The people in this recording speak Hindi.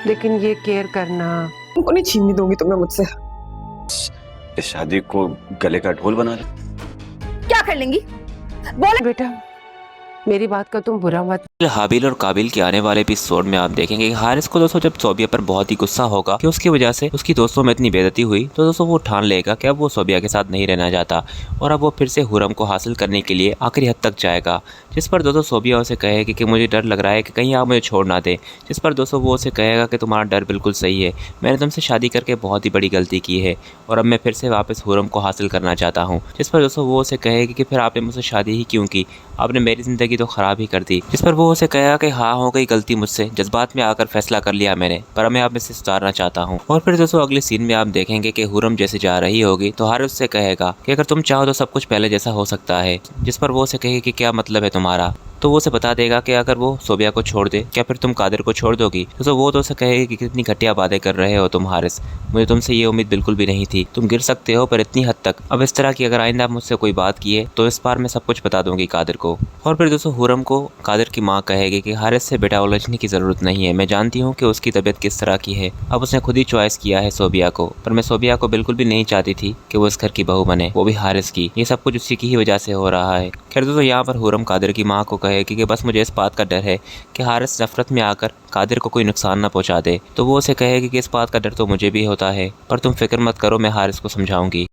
लेकिन ये केयर करना तुमको नहीं छीनने दूंगी तुम्हें मुझसे। इस शादी को गले का ढोल बना ले। क्या कर लेंगी बोले। बेटा, मेरी बात का तुम बुरा मत। हाबिल और काबिल के आने वाले एपिसोड में आप देखेंगे कि हारिस को दोस्तों जब सोबिया पर बहुत ही गुस्सा होगा कि उसकी वजह से उसकी दोस्तों में इतनी बेइज्जती हुई, तो दोस्तों वो ठान लेगा कि अब वो सोबिया के साथ नहीं रहना चाहता और अब वो फिर से हुरम को हासिल करने के लिए आखिरी हद तक जाएगा। जिस पर दोस्तों सोबिया उसे कहेगी कि मुझे डर लग रहा है कि कहीं आप मुझे छोड़ ना दे। जिस पर दोस्तों वो उसे कहेगा कि तुम्हारा डर बिल्कुल सही है, मैंने तुमसे शादी करके बहुत ही बड़ी गलती की है और अब मैं फिर से वापस हुरम को हासिल करना चाहता हूँ। जिस पर दोस्तों वो उसे कहेगी कि फिर आपने मुझसे शादी ही क्यों की, आपने मेरी ज़िंदगी तो ख़राब ही कर दी। जिस पर वो उसे कहेगा कि हाँ हो गई गलती मुझसे, जज्बात में आकर फैसला कर लिया मैंने, पर मैं आप में से सुधारना चाहता हूँ। और फिर दोस्तों अगले सीन में आप देखेंगे कि हुरम जैसे जा रही होगी तो हारिस उससे कहेगा कि अगर तुम चाहो तो सब कुछ पहले जैसा हो सकता है। जिस पर वो उसे कहेगी कि क्या मतलब है तुम्हारा, तो वो उसे बता देगा कि अगर वो सोबिया को छोड़ दे क्या फिर तुम कादिर को छोड़ दोगी। तो वो तो उसे कहेगी कि कितनी घटिया बातें कर रहे हो तुम हारिस, मुझे तुमसे ये उम्मीद बिल्कुल भी नहीं थी, तुम गिर सकते हो पर इतनी हद तक। अब इस तरह की अगर आइंदा मुझसे कोई बात की है तो इस बार मैं सब कुछ बता दूंगी कादिर को। और फिर दोस्तों हुरम को कादिर की माँ कहेगी कि हारिस से बेटा उलझने की ज़रूरत नहीं है, मैं जानती हूँ कि उसकी तबीयत किस तरह की है। अब उसने खुद ही चॉइस किया है सोबिया को, पर मैं सोबिया को बिल्कुल भी नहीं चाहती थी कि वो इस घर की बहू बने, वो भी हारिस की। ये सब कुछ उसी की ही वजह से हो रहा है। खैर दोस्तों यहाँ पर हुरम कादिर की माँ को कहेगी कि बस मुझे इस बात का डर है कि हारिस नफरत में आकर कादिर को कोई नुकसान ना पहुँचा दे। तो वो उसे कहेगी कि इस बात का डर तो मुझे भी होता है, पर तुम फिक्र मत करो, मैं हारिस को समझाऊंगी।